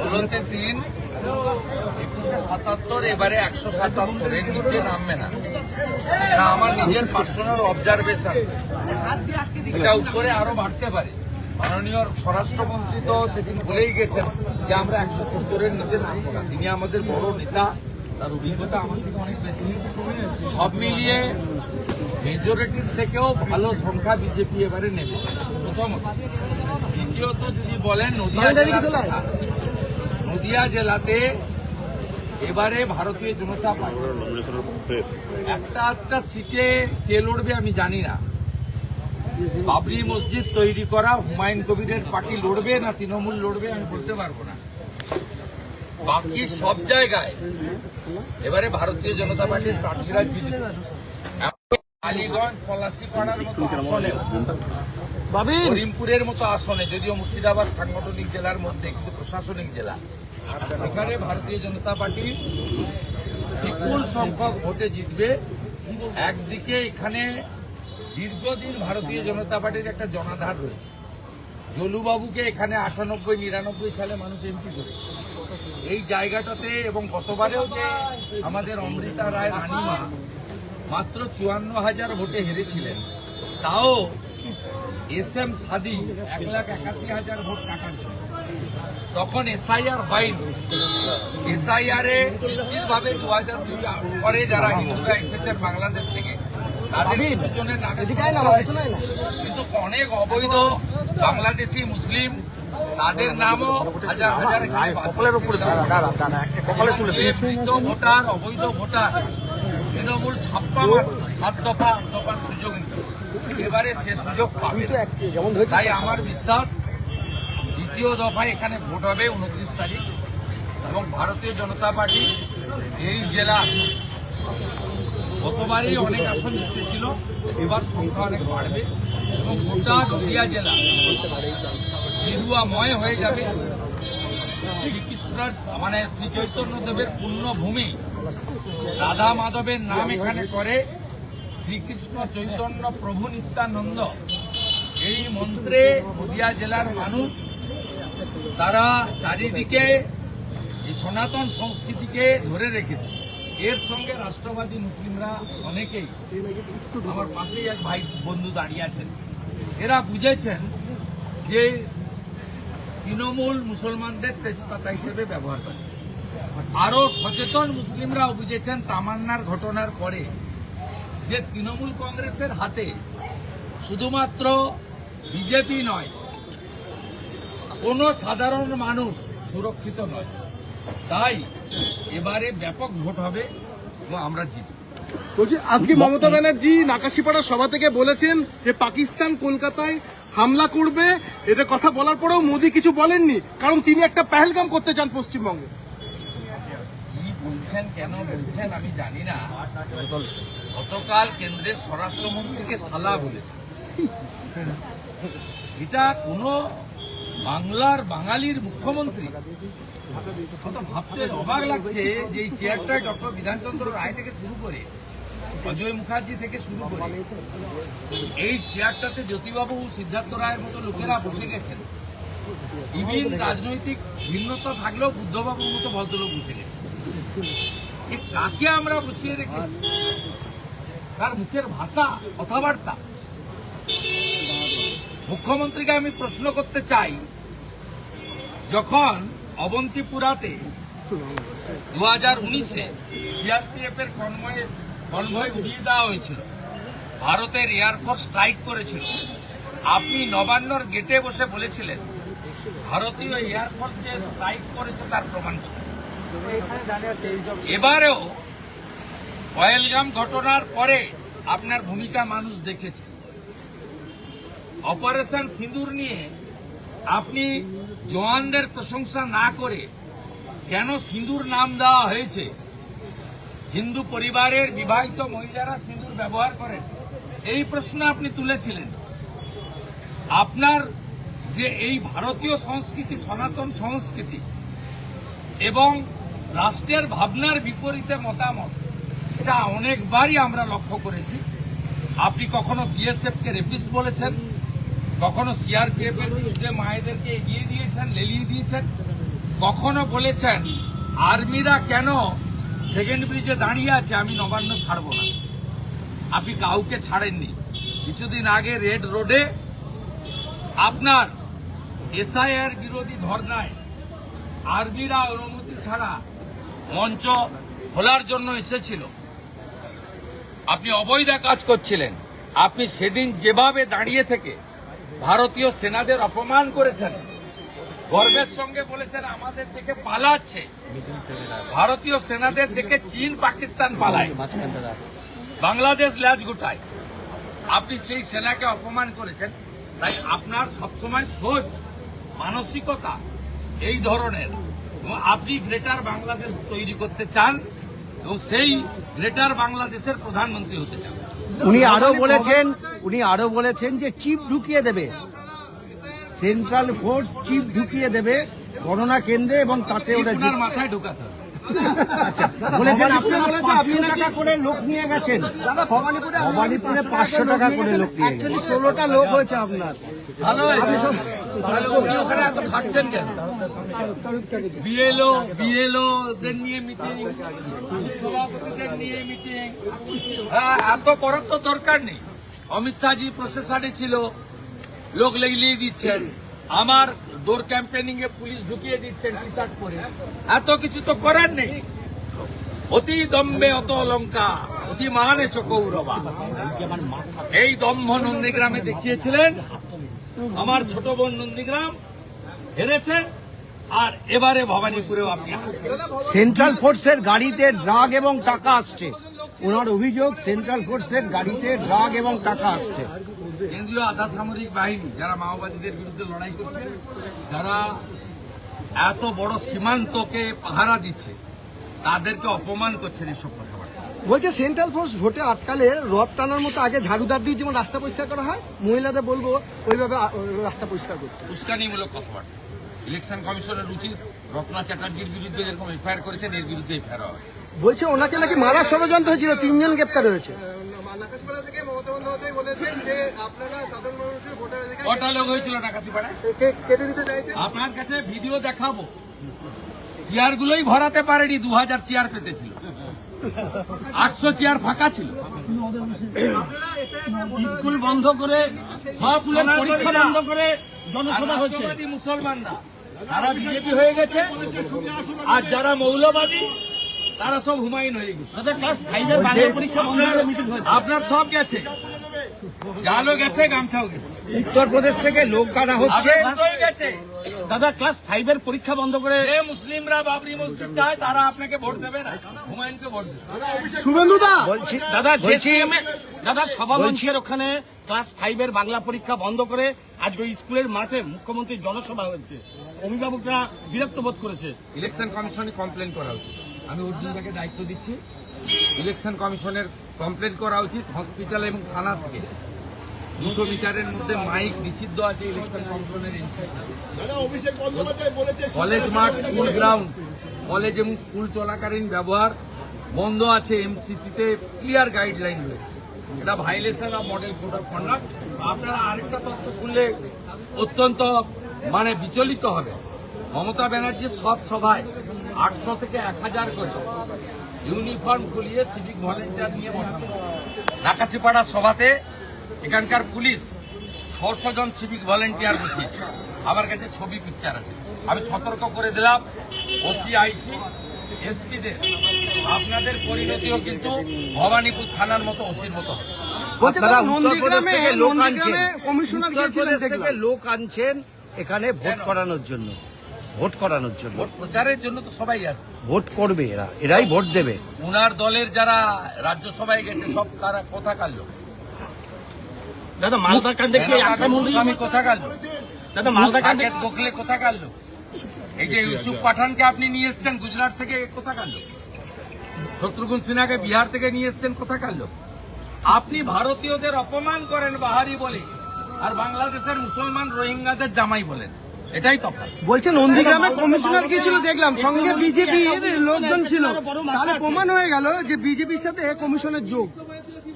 ষোলোতে 3, 2177, এবারে 177, এর নিচে নামবে না। এটা আমার নিজের পার্সোনাল অবজারভেশন। এটা উপরে আরো বাড়তে পারে। মাননীয় স্বরাষ্ট্রমন্ত্রী তো সেদিন বলেই গেছেন যে আমরা 170-এর নিচে নামবো না। তিনি আমাদের বড় নেতা, তার অভিজ্ঞতা আমার থেকে অনেক বেশি। সব মিলিয়ে মেজরিটির থেকেও ভালো সংখ্যা বিজেপি এবারে নেবে, প্রথমত। দ্বিতীয়ত যদি বলেন নদিয়া জেলাতে এবারে ভারতীয় জনতা পার্টি একটা সিটে কে লড়বে আমি জানি না। বাবরি মসজিদ তৈরি করা হুমায়ুন কবিরের পার্টি লড়বে না তৃণমূল লড়বে আমি বলতে পারবো না। বাকি সব জায়গায় এবারে ভারতীয় জনতা পার্টির প্রার্থীরা জিতবে। আলীগঞ্জ, পলাশীপাড়ার মতো আসনে, করিমপুরের মতো আসনে, যদিও মুর্শিদাবাদ সাংগঠনিক জেলার মধ্যে কিন্তু প্রশাসনিক জেলা, এখানে ভারতীয় জনতা পার্টি বিপুল সংখ্যক ভোটে জিতবে। একদিকে এখানে দীর্ঘদিন ভারতীয় জনতা পার্টির একটা জনাধার রয়েছে। জলুবাবুকে এখানে 98-99 সালে মানুষ এমপি করেছে এই জায়গাটাতে, এবং গতবারেও যে আমাদের অমৃতা রায় রানীমা মাত্র 54,000 ভোটে হেরেছিলেন, তাও SM সাদি 1,81,000 ভোট কাটার জন্য। তখন SIR হয়নি। SIR এ নিশ্চিতভাবে 2002 পরে যারা হিন্দুরা এসেছেন বাংলাদেশ থেকে তাদের কিছু জনের নামে, কিন্তু অনেক অবৈধ বাংলাদেশি মুসলিম তাদের নামও হাজার হাজার ভোটার, অবৈধ ভোটার তৃণমূল ছাপ্পা মাত্র 7 দফা সুযোগ নিত। এবারে সে সুযোগ পাবে। তাই আমার বিশ্বাস দ্বিতীয় দফায় এখানে ভোট হবে 29 তারিখ, এবং ভারতীয় জনতা পার্টি এই জেলা গতবারই অনেক আসন জিতেছিল, এবার সংখ্যা অনেক বাড়বে এবং গোটা নদিয়া জেলা গেরুয়াময় হয়ে যাবে। শ্রীকৃষ্ণের মানে শ্রী চৈতন্যদেবের পুণ্যভূমি, রাধা মাধবের নাম এখানে করে শ্রীকৃষ্ণ চৈতন্য প্রভু নিত্যানন্দ, এই মন্ত্রে নদিয়া জেলার মানুষ তারা চারিদিকে এই সনাতন সংস্কৃতিকে ধরে রেখেছে। এর সঙ্গে রাষ্ট্রবাদী মুসলিমরা অনেকেই, আমার পাশেই এক ভাই বন্ধু দাঁড়িয়ে আছেন, এরা বুঝেছেন যে তৃণমূল মুসলমানদের তেজপাতা হিসেবে ব্যবহার করে। আরো সচেতন মুসলিমরাও বুঝেছেন তামান্নার ঘটনার পরে যে তৃণমূল কংগ্রেসের হাতে শুধুমাত্র বিজেপি নয়, কোন সাধারণ মানুষ সুরক্ষিত নয়। তাই এবারে ব্যাপক ভোট হবে এবং আমরা জিতব। বলছি, আজকে মমতা ব্যানার্জি নাকাশিপাড়া সভা থেকে বলেছেন যে পাকিস্তান কলকাতায় হামলা করবে। এটা কথা বলার পরেও মোদী কিছু বলেননি, কারণ তিনি একটা পেহেলগাম করতে চান পশ্চিমবঙ্গে। কি বলছেন, কেন বলছেন আমি জানি না। গতকাল কেন্দ্রের স্বরাষ্ট্রমন্ত্রীকে সালা বলেছেন। এটা কোন বাংলার বাঙালির মুখ্যমন্ত্রী? ভাবতে অবাক লাগছে যে এই চেয়ারটায় ডক্টর বিধানচন্দ্র রায় থেকে শুরু করে অজয় মুখার্জি থেকে শুরু করে এই চেয়ারটাতে জ্যোতিবাবু, সিদ্ধার্থ রায়ের মতো লোকেরা বসে গেছেন। ইভিন রাজনৈতিক ভিন্নতা থাকলেও বুদ্ধবাবুর মতো ভদ্রলোক বসে গেছেন। কাকে আমরা বসিয়ে রেখেছি? তার মুখের ভাষা, কথাবার্তা। মুখ্যমন্ত্রীকে আমি প্রশ্ন করতে চাই, যখন অবন্তিপুরাতে 2019-এ CRPF এর কনভয় উড়িয়ে দেওয়া হয়েছিল, ভারতের এয়ারফোর্স স্ট্রাইক করেছিল, আপনি নবান্নর গেটে বসে বলেছিলেন ভারতীয় এয়ারফোর্স যে স্ট্রাইক করেছে তার প্রমাণ করতে। এবারেও পহেলগাম ঘটনার পরে আপনার ভূমিকা মানুষ দেখেছে। অপারেশন সিঁদুর নিয়ে আপনি জওয়ানদের প্রশংসা না করে কেন সিঁদুর নাম দেওয়া হয়েছে? হিন্দু পরিবারের বিবাহিত মহিলারা সিঁদুর ব্যবহার করেন, এই প্রশ্ন আপনি তুলেছিলেন। আপনার যে এই ভারতীয় সংস্কৃতি, সনাতন সংস্কৃতি এবং রাষ্ট্রের ভাবনার বিপরীতে মতামত, এটা অনেকবারই আমরা লক্ষ্য করেছি। আপনি কখনো BSF কে রেপিস্ট বলেছেন, কখনো CRPF এর বিরুদ্ধে মায়েদেরকে এগিয়ে দিয়েছেন, লেলিয়ে দিয়েছেন। কখনো বলেছেন আর্মিরা কেন সেকেন্ড ব্রিজে দাঁড়িয়ে আছে, আমি নবান্ন ছাড়বো না? আপনি কাউকে ছাড়েননি। কিছুদিন আগে রেড রোডে আপনার এসআইআর বিরোধী ধর্নায় আর্মিরা অনুমতি ছাড়া মঞ্চ খোলার জন্য এসেছিল। আপনি অবৈধ কাজ করছিলেন। আপনি সেদিন যেভাবে দাঁড়িয়ে থেকে ভারতীয় সেনাদের অপমান করেছেন, গর্বের সঙ্গে বলেছেন আমাদের থেকে পালাচ্ছে, ভারতীয় সেনাদের থেকে চীন পাকিস্তান পালায়, বাংলাদেশ ল্যাজ গুটায়, আপনি সেই সেনাকে অপমান করেছেন। তাই আপনার সবসময় সোচ মানসিকতা এই ধরনের, এবং আপনি গ্রেটার বাংলাদেশ তৈরি করতে চান এবং সেই গ্রেটার বাংলাদেশের প্রধানমন্ত্রী হতে চান। উনি আরো বলেছেন যে চিপ ঢুকিয়ে দেবে, সেন্ট্রাল ফোর্স চিপ ঢুকিয়ে দেবে গণনা কেন্দ্রে, এবং তাতে ওরা আপনার মাথায় ঢুকাতে হবে। বলেছেন আপনারা 500 টাকা করে লোক নিয়ে গেছেন। ভবানীপুরে 500 টাকা করে লোক নিয়ে গেছেন। 16টা লোক হয়েছে আপনার। ভালো হয়েছে। তাহলে উনি ওখানে এত খাচ্ছেন কেন? বিএলওদের নিয়ে মিটিং, সভাপতিদের নিয়ে মিটিং, এত করার তো দরকার নেই। অমিত শাহজি প্রশাসনে ছিল, লোক লেগলিয়ে দিচ্ছেন। আমার ডোর ক্যাম্পেনিং এ পুলিশ ঢুকিয়ে দিচ্ছেন টি শার্ট পরে। এত কিছু তো করার নেই। অতি দম্বে অত অলঙ্কা, অতি মানেশ কৌরবা। এই দম্ভ নন্দীগ্রামে দেখিয়েছিলেন। আমার ছোট বোন নন্দীগ্রাম হেরেছে, আর এবারে ভবানীপুরেও আপনি সেন্ট্রাল ফোর্সের গাড়িতে ড্রাগ এবং টাকা আসছে। ওনার অভিযোগ সেন্ট্রাল ফোর্সের গাড়িতে ড্রাগ এবং টাকা আসছে। কেন্দ্রীয় আধা সামরিক বাহিনী যারা মাওবাদীদের বিরুদ্ধে লড়াই করছে, যারা এত বড় সীমান্তকে পাহারা দিচ্ছে, তাদেরকে অপমান করছেন এসব কথাবার্তা। বলছে সেন্ট্রাল ফোর্স ভোটে আটকালে রথ টানার মতো আগে ঝাড়ুদার দিয়ে যেমন রাস্তা পরিষ্কার করা হয়, মহিলাদের বলবো ওইভাবে রাস্তা পরিষ্কার করতে। উস্কানিমূলক কথাবার্তা। ইলেকশন কমিশনের উচিত রত্না চ্যাটার্জির বিরুদ্ধে যেরকম এফআইআর করেছেন, এর বিরুদ্ধে এফআইআর হয়। বলছে ওনাকে নাকি মারার ষড়যন্ত্র হয়েছিল, 3 জন গ্রেপ্তার হয়েছে। কটা লোক হয়েছিল নাকাশিপাড়ায়? আপনার কাছে ভিডিও দেখাবো। চেয়ারগুলোই ভরাতে পারেনি, 2000 চেয়ার পেতেছিল, 800 চেয়ার ফাঁকা ছিল। স্কুল বন্ধ করে, সব পরীক্ষা বন্ধ করে জনসভা হচ্ছে। মুসলমানরা তারা বিজেপি হয়ে গেছে, আর যারা মৌলবাদী তারা সব হুমায়ুন হয়ে গেছে। আপনার সব গেছে, জালও গেছে, গামছাও গেছে। উত্তরপ্রদেশ থেকে লোক আনা হচ্ছে। আপনার গেছে দাদা ক্লাস 5 এর পরীক্ষা বন্ধ করে যে মুসলিমরা বাবরি মসজিদ চায়, তারা আপনাকে ভোট দেবে না, হুমায়ুনকে ভোট দেবে। শুভেন্দুদা বলছি দাদা সভামঞ্চের ওখানে ক্লাস 5 এর বাংলা পরীক্ষা বন্ধ করে আজকে স্কুলের মাঠে মুখ্যমন্ত্রীর জনসভা হয়েছে। অভিভাবকরা বিরক্ত বোধ করেছে। ইলেকশন কমিশনে কমপ্লেন করা উচিত। আমি অর্জুনদাকে দায়িত্ব দিচ্ছি, ইলেকশন কমিশনের কমপ্লেন করা উচিত। হসপিটাল এবং থানা থেকে 200 মিটারের মধ্যে মাইক নিষিদ্ধ আছে ইলেকশন কমিশনের। কলেজ মাঠ, স্কুল গ্রাউন্ড, কলেজ এবং স্কুল চলাকালীন ব্যবহার বন্ধ আছে। এমসিসিতে ক্লিয়ার গাইডলাইন রয়েছে। এটা violation of model code of conduct. আপনারা আরেকটা তথ্য শুনলে অত্যন্ত বিচলিত হবে। মমতা ব্যানার্জি সব সভায় 800 থেকে 1000 করে ইউনিফর্ম খুলিয়ে সিভিক ভলেন্টিয়ার নিয়ে বসানো। নাকাশিপাড়ার সভাতে এখানকার পুলিশ 600 জন সিভিক ভলেন্টিয়ার বসিয়েছে। আমার কাছে ছবি পিকচার আছে। আমি সতর্ক করে দিলাম ওসি, আইসি, এসপিদের, আপনাদের পরিণতিও কিন্তু ভবানীপুর থানার মতো ওসির মতো হবে। আপনারা উত্তরপ্রদেশ থেকে লোক আনছেন, কমিশনার উত্তরপ্রদেশ থেকে লোক আনছেন এখানে ভোট করানোর জন্য। ভোট প্রচারের জন্য তো সবাই আসবে, ভোট করবে, এরাই ভোট দেবে। উনার দলের যারা রাজ্যসভায় গেছে সব কোথাকার লোক? দাদা মালদা কাণ্ডে কি আমি কোথাকার লোক? দাদা মালদা কাণ্ডে গোখলে কোথাকার লোক? এই যে ইউসুফ পাঠানকে আপনি নিয়ে এসছেন গুজরাট থেকে, কোথাকার লোক? শত্রুঘ্ন সিনহাকে বিহার থেকে নিয়ে এসছেন, কোথাকার লোক? আপনি ভারতীয়দের অপমান করেন বাহারি বলে, আর বাংলাদেশের মুসলমান রোহিঙ্গাদের জামাই বলেন। এটাই তফাৎ। বলছে নন্দীগ্রামে কমিশনার গিয়েছিল, দেখলাম সঙ্গে বিজেপির লোকজন ছিল, তাহলে প্রমাণ হয়ে গেল যে বিজেপির সাথে কমিশনের যোগ।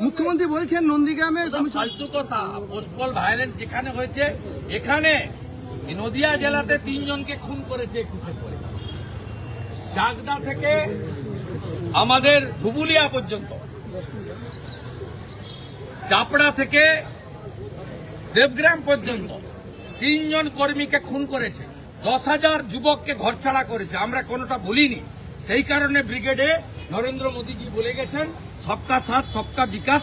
মুখ্যমন্ত্রী বলছেন নন্দীগ্রামে ফালতু কথা। পোস্টপল ভায়োলেন্স যেখানে হয়েছে, এখানে এই নদিয়া জেলাতে 3 জনকে খুন করেছে 21-এ পরে। চাকদা থেকে আমাদের ধুবুলিয়া পর্যন্ত, চাপড়া থেকে দেবগ্রাম পর্যন্ত 3 জন কর্মীকে খুন করেছে, 10,000 যুবককে ঘরছাড়া করেছে। আমরা কোনোটা বলিনি। সেই কারণে ব্রিগেডে নরেন্দ্র মোদীজি বলে গেছেন সবকা সাথ সবকা বিকাশ।